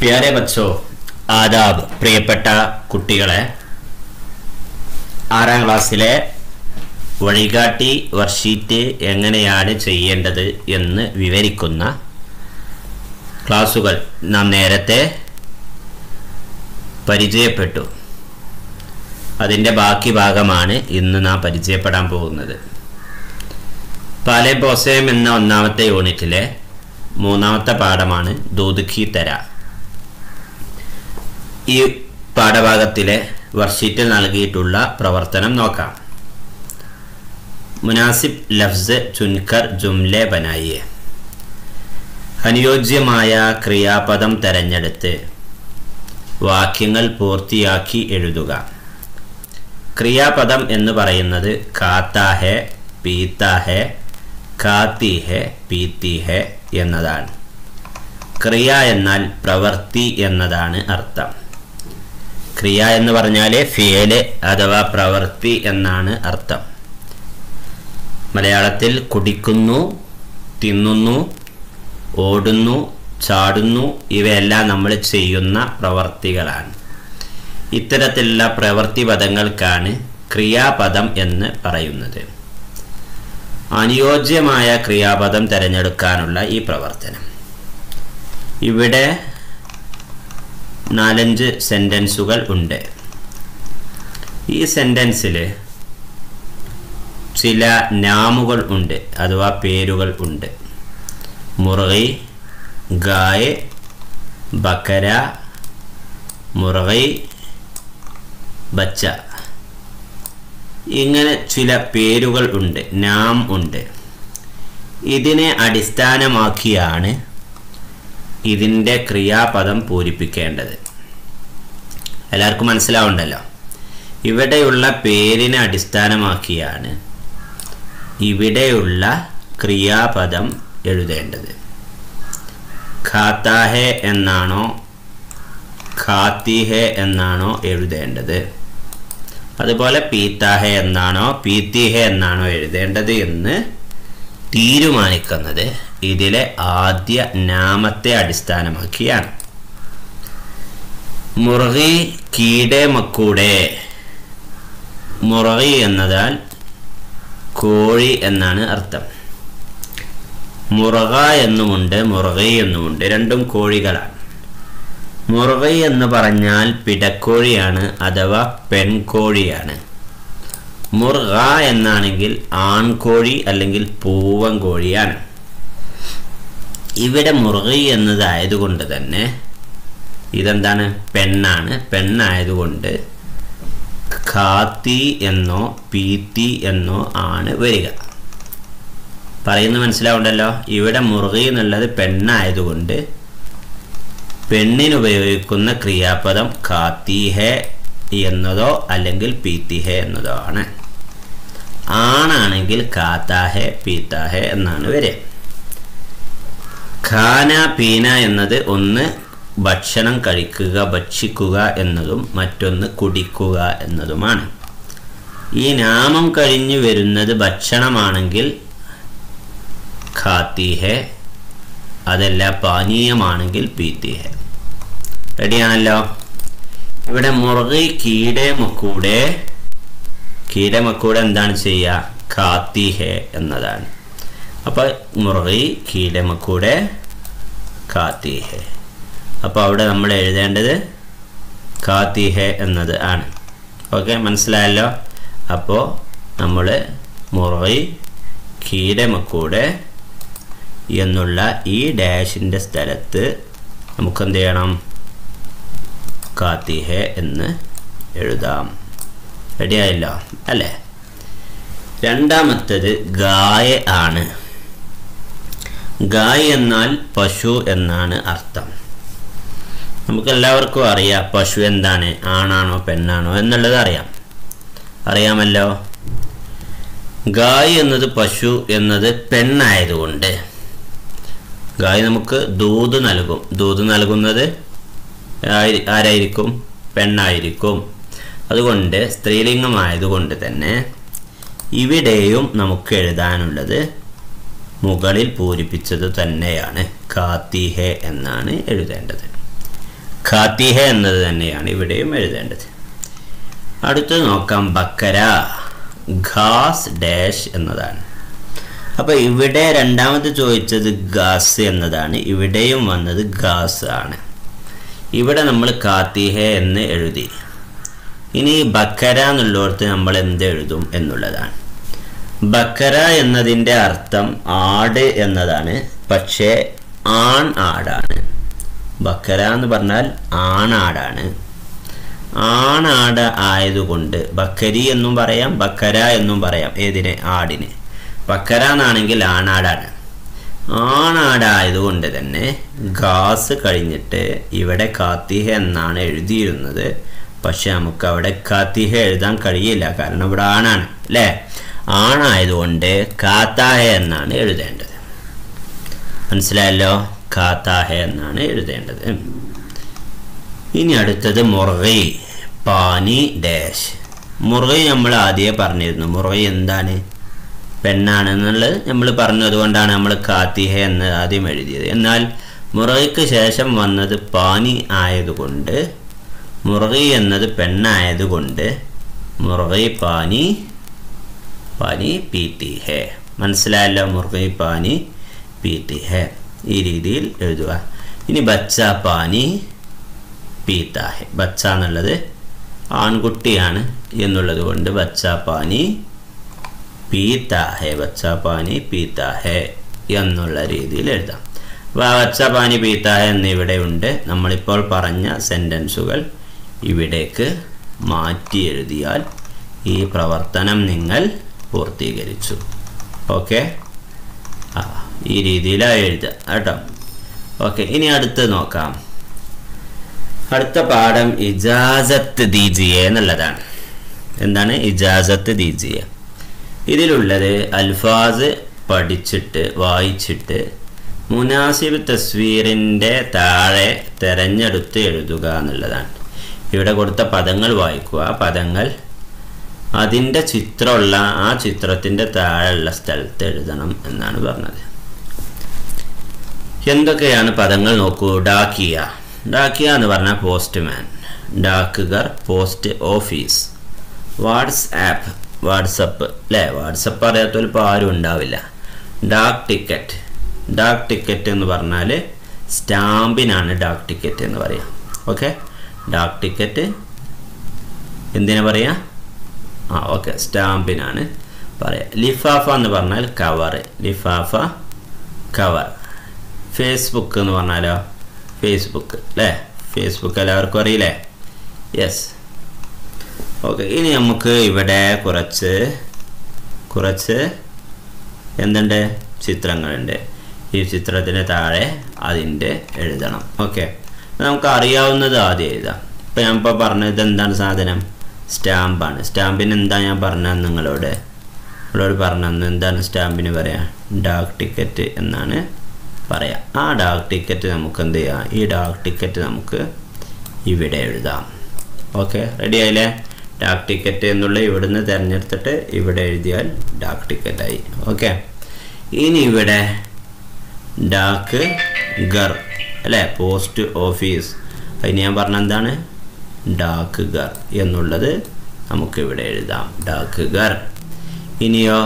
प्यारे बच्चों आदाब പ്രിയപ്പെട്ട കുട്ടികളെ ആറാം ക്ലാസ്സിലെ വഴികാട്ടി വർക്ക്ഷീറ്റ് എങ്ങനെയാണ് ചെയ്യേണ്ടത് എന്ന് വിവരിക്കുന്ന ക്ലാസുകൾ നാം നേരത്തെ പരിചയപ്പെട്ടു. അതിന്റെ ബാക്കി ഭാഗമാണ് ഇന്ന് നാം പരിചയപ്പെടാൻ പോകുന്നത്. പാലെ ബോസേം എന്ന ഒന്നാമത്തെ യൂണിറ്റിലെ മൂന്നാമത്തെ പാഠമാണ് ദൂദ് കി തര. ഈ പാഠഭാഗത്തിലെ വർക്ക്ഷീറ്റിൽ നൽകിയിട്ടുള്ള പ്രവർത്തനം നോക്കാം. മുനാസിബ് ലഫ്സ് ചുൻകർ ജുംലെ ബനായിയെ. അനുയോജ്യമായ ക്രിയാപദം തിരഞ്ഞെടുത്ത് വാക്യങ്ങൾ പൂർത്തിയാക്കി എഴുതുക. ക്രിയാപദം എന്ന് പറയുന്നത് കാത്താ ഹെ, പീത്താ ഹെ, കാത്തി ഹെ, പീത്തി ഹെ എന്നതാണ്. ക്രിയ എന്നാൽ പ്രവൃത്തി എന്നതാണ് അർത്ഥം. ക്രിയ എന്ന് പറഞ്ഞാൽ ഫിയല് അഥവാ പ്രവൃത്തി എന്നാണ് അർത്ഥം. മലയാളത്തിൽ കുടിക്കുന്നു, തിന്നുന്നു, ഓടുന്നു, ചാടുന്നു ഇവയെല്ലാം നമ്മൾ ചെയ്യുന്ന പ്രവർത്തികളാണ്. ഇത്തരത്തിലുള്ള പ്രവൃത്തി പദങ്ങൾക്കാണ് ക്രിയാപദം എന്ന് പറയുന്നത്. അനുയോജ്യമായ ക്രിയാപദം തിരഞ്ഞെടുക്കാനുള്ള ഈ പ്രവർത്തനം. ഇവിടെ 4-5 സെന്റൻസുകൾ ഉണ്ട്. ഈ സെന്റൻസിൽ ചില നാമുകൾ ഉണ്ട് അഥവാ പേരുകൾ ഉണ്ട്. മുർഗി, ഗായ്, ബക്കര, മുർഗി, ബച്ച, ഇങ്ങനെ ചില പേരുകൾ ഉണ്ട്, നാം ഉണ്ട്. ഇതിനെ അടിസ്ഥാനമാക്കിയാണ് ഇതിൻ്റെ ക്രിയാപദം പൂരിപ്പിക്കേണ്ടത്. എല്ലാവർക്കും മനസ്സിലാവുണ്ടല്ലോ. ഇവിടെയുള്ള പേരിനെ അടിസ്ഥാനമാക്കിയാണ് ഇവിടെയുള്ള ക്രിയാപദം എഴുതേണ്ടത്. ഖാത്താ ഹെ എന്നാണോ ഖാത്തി ഹെ എന്നാണോ എഴുതേണ്ടത്, അതുപോലെ പീത്താ ഹെ എന്നാണോ പീത്തി ഹെ എന്നാണോ എഴുതേണ്ടത് എന്ന് തീരുമാനിക്കുന്നത് ഇതിലെ ആദ്യ നാമത്തെ അടിസ്ഥാനമാക്കിയാണ്. മുർഗി കീടെ മക്കൂടെ. മുർഗി എന്നതാൽ കോഴി എന്നാണ് അർത്ഥം. മുർഗ എന്നുമുണ്ട്, മുർഗി എന്നുമുണ്ട്, രണ്ടും കോഴികളാണ്. മുർഗി എന്ന് പറഞ്ഞാൽ പിടക്കോഴിയാണ് അഥവാ പെൺകോഴിയാണ്. മുർഗ എന്നാണെങ്കിൽ ആൺകോഴി അല്ലെങ്കിൽ പൂവൻ കോഴിയാണ്. ഇവിടെ മുർഗി എന്നതായതുകൊണ്ട് തന്നെ ഇതെന്താണ്, പെണ്ണാണ്. പെണ്ണായതുകൊണ്ട് ഖാത്തി എന്നോ പീത്തി എന്നോ ആണ് വരിക. പറയുന്നത് മനസ്സിലാവുണ്ടല്ലോ. ഇവിടെ മുർഗി എന്നുള്ളത് പെണ്ണായതുകൊണ്ട് പെണ്ണിനുപയോഗിക്കുന്ന ക്രിയാപദം ഖാത്തി ഹെ എന്നതോ അല്ലെങ്കിൽ പീത്തി ഹെ എന്നതോ ആണ്. ആണാണെങ്കിൽ കാത്താ ഹെ പീത്താ ഹെ എന്നാണ് വരിക. ഖാന പീന എന്നത് ഒന്ന് ഭക്ഷണം കഴിക്കുക, ഭക്ഷിക്കുക എന്നതും മറ്റൊന്ന് കുടിക്കുക എന്നതുമാണ്. ഈ നാമം കഴിഞ്ഞ് വരുന്നത് ഭക്ഷണമാണെങ്കിൽ ഖാത്തി ഹെ, അതല്ല പാനീയമാണെങ്കിൽ പീത്തി ഹെ. റെഡിയാണല്ലോ. ഇവിടെ മുർഗി കീടെ മക്കൂടെ. കീടെ മക്കൂടെ എന്താണ് ചെയ്യുക, ഖാത്തി ഹെ എന്നതാണ്. അപ്പോൾ മുർഗി കീടെ മക്കൂടെ ഖാത്തി ഹെ. അപ്പോൾ അവിടെ നമ്മൾ എഴുതേണ്ടത് ഖാത്തി ഹെ എന്നത് ആണ്. ഓക്കെ, മനസ്സിലായല്ലോ. അപ്പോൾ നമ്മൾ മുർഗി കീടെ മക്കൂടെ എന്നുള്ള ഈ ഡാഷിൻ്റെ സ്ഥലത്ത് നമുക്കെന്ത് ചെയ്യണം, ഖാത്തി ഹെ എന്ന് എഴുതാം. റെഡിയായല്ലോ അല്ലേ. രണ്ടാമത്തേത് ഗായ ആണ്. ഗായ് എന്നാൽ പശു എന്നാണ് അർത്ഥം. നമുക്കെല്ലാവർക്കും അറിയാം പശു എന്താണ്, ആണാണോ പെണ്ണാണോ എന്നുള്ളത് അറിയാമല്ലോ. ഗായ് എന്നത് പശു എന്നത് പെണ്ണായതുകൊണ്ട് ഗായ് നമുക്ക് ദൂത് നൽകും. ദൂത് നൽകുന്നത് ആരായിരിക്കും, പെണ്ണായിരിക്കും. അതുകൊണ്ട് സ്ത്രീലിംഗമായതുകൊണ്ട് തന്നെ ഇവിടെയും നമുക്ക് എഴുതാനുള്ളത് മുകളിൽ പൂരിപ്പിച്ചത് തന്നെയാണ്. ഖാത്തി ഹെ എന്നാണ് എഴുതേണ്ടത്. ഖാത്തി ഹെ എന്നത് തന്നെയാണ് ഇവിടെയും എഴുതേണ്ടത്. അടുത്ത് നോക്കാം, ബക്കര ഘാസ് ഡാഷ് എന്നതാണ്. അപ്പോൾ ഇവിടെ രണ്ടാമത് ചോദിച്ചത് ഗാസ് എന്നതാണ്, ഇവിടെയും വന്നത് ഗാസ് ആണ്. ഇവിടെ നമ്മൾ ഖാത്തി ഹെ എന്ന് എഴുതി. ഇനി ബക്കര എന്നുള്ളിടത്ത് നമ്മൾ എന്ത് എഴുതും എന്നുള്ളതാണ്. ബക്കര എന്നതിൻ്റെ അർത്ഥം ആട് എന്നതാണ്, പക്ഷേ ആൺ ആടാണ്. ബക്കര എന്ന് പറഞ്ഞാൽ ആണാടാണ്. ആണാട് ആയതുകൊണ്ട് ബക്കരി എന്നും പറയാം, ബക്കര എന്നും പറയാം. ഏതിന്? ആടിന്. ബക്കര എന്നാണെങ്കിൽ ആണാടാണ്. ആണാടായതുകൊണ്ട് തന്നെ ഘാസ് കഴിഞ്ഞിട്ട് ഇവിടെ ഖാത്തി ഹെ എന്നാണ് എഴുതിയിരുന്നത്. പക്ഷെ നമുക്ക് അവിടെ ഖാത്തി ഹെ എഴുതാൻ കഴിയില്ല, കാരണം ഇവിടെ ആണാണ് അല്ലേ. ആണായതുകൊണ്ട് ഖാത്താ ഹെ എന്നാണ് എഴുതേണ്ടത്. മനസ്സിലായല്ലോ? ഖാത്താ ഹെ എന്നാണ് എഴുതേണ്ടത്. ഇനി അടുത്തത് മുർഗി പാനി ഡാഷ്. മുർഗി നമ്മൾ ആദ്യമേ പറഞ്ഞിരുന്നു. മുർഗി എന്താണ്? പെണ്ണാണെന്നുള്ളത് നമ്മൾ പറഞ്ഞതുകൊണ്ടാണ് നമ്മൾ ഖാത്തി ഹെ എന്ന് ആദ്യം എഴുതിയത്. എന്നാൽ മുർഗിക്ക് ശേഷം വന്നത് പാനി ആയതുകൊണ്ട്, മുർഗി എന്നത് പെണ്ണായതുകൊണ്ട് മുർഗി പാനി പാനി പീത്തി ഹെ. മനസ്സിലായല്ലോ? മുർഗി പാനി പീത്തി ഹെ. ഈ രീതിയിൽ എഴുതുക. ഇനി ബച്ച പാനി പീത്ത ഹെ. ബച്ച എന്നുള്ളത് ആൺകുട്ടിയാണ് എന്നുള്ളത് കൊണ്ട് ബച്ച പാനി പീത്ത ഹെ, ബച്ച പാനി പീത്ത ഹെ എന്നുള്ള രീതിയിൽ എഴുതാം. അപ്പോൾ ബച്ച പാനി പീത്ത ഹെ എന്നിവിടെ ഉണ്ട്. നമ്മളിപ്പോൾ പറഞ്ഞ സെൻറ്റൻസുകൾ ഇവിടേക്ക് മാറ്റി എഴുതിയാൽ ഈ പ്രവർത്തനം നിങ്ങൾ പൂർത്തീകരിച്ചു. ഓക്കെ, ഈ രീതിയിലാണ് എഴുതുക കേട്ടോ. ഓക്കെ, ഇനി അടുത്ത് നോക്കാം. അടുത്ത പാഠം ഇജാസത്ത് ദീജിയെ എന്നുള്ളതാണ്. എന്താണ് ഇജാസത്ത് ദീജിയെ? ഇതിലുള്ളത് അൽഫാസ് പഠിച്ചിട്ട് വായിച്ചിട്ട് മുനാസിബ് തസ്വീറിൻ്റെ താഴെ തിരഞ്ഞെടുത്ത് എഴുതുക എന്നുള്ളതാണ്. ഇവിടെ കൊടുത്ത പദങ്ങൾ വായിക്കുക. പദങ്ങൾ അതിൻ്റെ ചിത്രമുള്ള ആ ചിത്രത്തിൻ്റെ താഴെയുള്ള സ്ഥലത്ത് എഴുതണം എന്നാണ് പറഞ്ഞത്. എന്തൊക്കെയാണ് പദങ്ങൾ നോക്കൂ. ഡാക്കിയ. ഡാക്കിയ എന്ന് പറഞ്ഞാൽ പോസ്റ്റ്മാൻ. ഡാക്കുഗർ പോസ്റ്റ് ഓഫീസ്. വാട്സ്ആപ്പ് വാട്സപ്പ് അല്ലേ. വാട്സപ്പ് അറിയാത്തവർ ഇപ്പോൾ ആരും ഉണ്ടാവില്ല. ഡാക്ക് ടിക്കറ്റ്. ഡാക്ക് ടിക്കറ്റ് എന്ന് പറഞ്ഞാൽ സ്റ്റാമ്പിനാണ് ഡാക്ക് ടിക്കറ്റ് എന്ന് പറയാം. ഓക്കെ, ഡാക്ക് ടിക്കറ്റ് എന്തിനാ പറയുക? ഓക്കെ, സ്റ്റാമ്പിനാണ് പറയാം. ലിഫാഫ എന്ന് പറഞ്ഞാൽ കവർ. ലിഫാഫ കവർ. ഫേസ്ബുക്ക് എന്ന് പറഞ്ഞാലോ ഫേസ്ബുക്ക് അല്ലേ. ഫേസ്ബുക്ക് എല്ലാവർക്കും അറിയില്ലേ? യെസ്. ഓക്കെ, ഇനി നമുക്ക് ഇവിടെ കുറച്ച് എന്തുണ്ട്? ചിത്രങ്ങളുണ്ട്. ഈ ചിത്രത്തിന് താഴെ അതിൻ്റെ എഴുതണം. ഓക്കെ, നമുക്ക് അറിയാവുന്നത് ആദ്യം എഴുതാം. ഇപ്പം ഞാൻ ഇപ്പോൾ പറഞ്ഞത് എന്താണ് സാധനം? സ്റ്റാമ്പാണ്. സ്റ്റാമ്പിന് എന്താ ഞാൻ പറഞ്ഞത് നിങ്ങളോട് പറഞ്ഞു. എന്താണ് സ്റ്റാമ്പിന് പറയാം? ഡാക്ക് ടിക്കറ്റ് എന്നാണ് പറയാം. ആ ഡാക്ക് ടിക്കറ്റ് നമുക്ക് എന്ത് ചെയ്യാം? ഈ ഡാക്ക് ടിക്കറ്റ് നമുക്ക് ഇവിടെ എഴുതാം. ഓക്കെ, റെഡി ആയില്ലേ? ഡാക്ക് ടിക്കറ്റ് എന്നുള്ള ഇവിടുന്ന് തിരഞ്ഞെടുത്തിട്ട് ഇവിടെ എഴുതിയാൽ ഡാക്ക് ടിക്കറ്റായി. ഓക്കെ, ഇനി ഇവിടെ ഡാക്ക് ഗർ അല്ലേ, പോസ്റ്റ് ഓഫീസ്. അതിന് ഞാൻ പറഞ്ഞ എന്താണ്? ഡാക്ക് ഗർ എന്നുള്ളത് നമുക്കിവിടെ എഴുതാം. ഡാക്ക് ഗർ. ഇനിയോ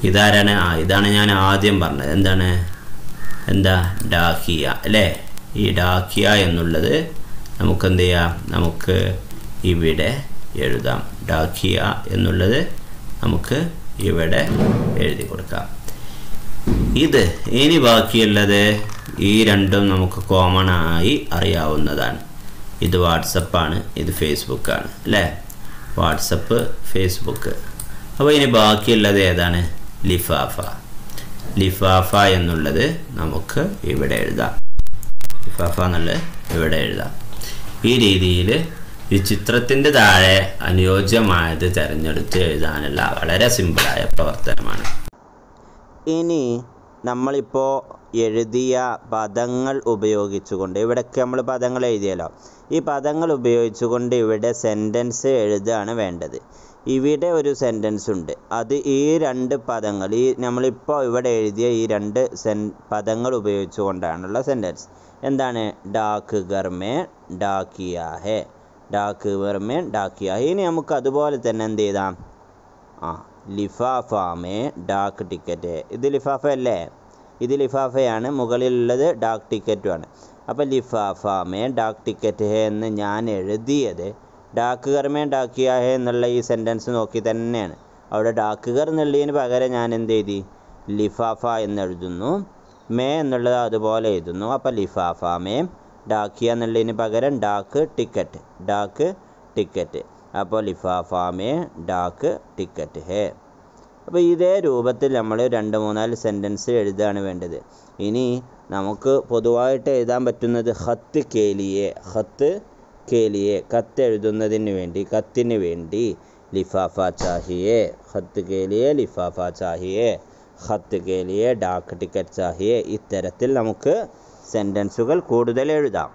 ഇതാരാണ്? ഇതാണ് ഞാൻ ആദ്യം പറഞ്ഞത്. എന്താ? ഡാക്കിയ അല്ലേ. ഈ ഡാക്കിയ എന്നുള്ളത് നമുക്ക് എന്ത് ചെയ്യാം? നമുക്ക് ഇവിടെ എഴുതാം. ഡാക്കിയ എന്നുള്ളത് നമുക്ക് ഇവിടെ എഴുതി കൊടുക്കാം. ഇത് ഇനി ബാക്കിയുള്ളത് ഈ രണ്ടും നമുക്ക് കോമൺ ആയി അറിയാവുന്നതാണ്. ഇത് വാട്സപ്പാണ്, ഇത് ഫേസ്ബുക്കാണ് അല്ലേ. WhatsApp, Facebook. അപ്പോൾ ഇനി ബാക്കിയുള്ളത് ഏതാണ്? ലിഫാഫ. ലിഫാഫ എന്നുള്ളത് നമുക്ക് ഇവിടെ എഴുതാം. ലിഫാഫ എന്നുള്ളത് ഇവിടെ എഴുതാം. ഈ രീതിയിൽ ഈ ചിത്രത്തിൻ്റെ താഴെ അനുയോജ്യമായത് തിരഞ്ഞെടുത്ത് എഴുതാനുള്ള വളരെ സിമ്പിളായ പ്രവർത്തനമാണ്. ഇനി നമ്മളിപ്പോൾ എഴുതിയ പദങ്ങൾ ഉപയോഗിച്ചുകൊണ്ട്, ഇവിടെയൊക്കെ നമ്മൾ പദങ്ങൾ എഴുതിയല്ലോ, ഈ പദങ്ങൾ ഉപയോഗിച്ചുകൊണ്ട് ഇവിടെ സെൻറ്റൻസ് എഴുതുകയാണ് വേണ്ടത്. ഇവിടെ ഒരു സെൻറ്റൻസ് ഉണ്ട്. അത് ഈ രണ്ട് പദങ്ങൾ, ഈ നമ്മളിപ്പോൾ ഇവിടെ എഴുതിയ ഈ രണ്ട് പദങ്ങൾ ഉപയോഗിച്ചുകൊണ്ടാണുള്ള സെൻറ്റൻസ്. എന്താണ്? ഡാക്ക് ഘർ മേ ഡാക്കിയ ഹെ, ഡാക്ക് ഘർ മേ ഡാക്കിയ ഹെ. ഇനി നമുക്ക് അതുപോലെ തന്നെ എന്ത് ചെയ്താം? ലിഫാഫ മേ ഡാക്ക് ടിക്കറ്റ്. ഇത് ലിഫാഫ അല്ലേ? ഇത് ലിഫാഫയാണ്, മുകളിലുള്ളത് ഡാക്ക് ടിക്കറ്റുമാണ്. അപ്പോൾ ലിഫാഫ മേ ഡാക്ക് ടിക്കറ്റ് ഹെ എന്ന് ഞാൻ എഴുതിയത് ഡാക്ക് ഘർ മേ ഡാക്കിയ ഹെ എന്നുള്ള ഈ സെൻറ്റൻസ് നോക്കി തന്നെയാണ്. അവിടെ ഡാക്ക് ഘർ എന്നുള്ളതിന് പകരം ഞാൻ എന്ത് എഴുതി? ലിഫാഫ എന്നെഴുതുന്നു. മേ എന്നുള്ളത് അതുപോലെ എഴുതുന്നു. അപ്പോൾ ലിഫാഫ മേ ഡാക്കിയ എന്നുള്ളതിന് പകരം ഡാക്ക് ടിക്കറ്റ്, ഡാക്ക് ടിക്കറ്റ്. അപ്പോൾ ലിഫാഫ മേ ഡാക്ക് ടിക്കറ്റ് ഹെ. അപ്പോൾ ഇതേ രൂപത്തിൽ നമ്മൾ 2-3-4 സെൻറ്റൻസ് എഴുതുകയാണ് വേണ്ടത്. ഇനി നമുക്ക് പൊതുവായിട്ട് എഴുതാൻ പറ്റുന്നത് ഖത്ത് കേലിയെ, ഖത്ത് കേലിയെ, കത്ത് എഴുതുന്നതിന് വേണ്ടി, കത്തിന് വേണ്ടി ലിഫാഫ ചാഹിയെ, ഖത്ത് കേലിയെ ലിഫാഫ ചാഹിയെ, ഖത്ത് കേലിയെ ഡാക്ക് ടിക്കറ്റ് ചാഹിയെ. ഇത്തരത്തിൽ നമുക്ക് സെൻറ്റൻസുകൾ കൂടുതൽ എഴുതാം.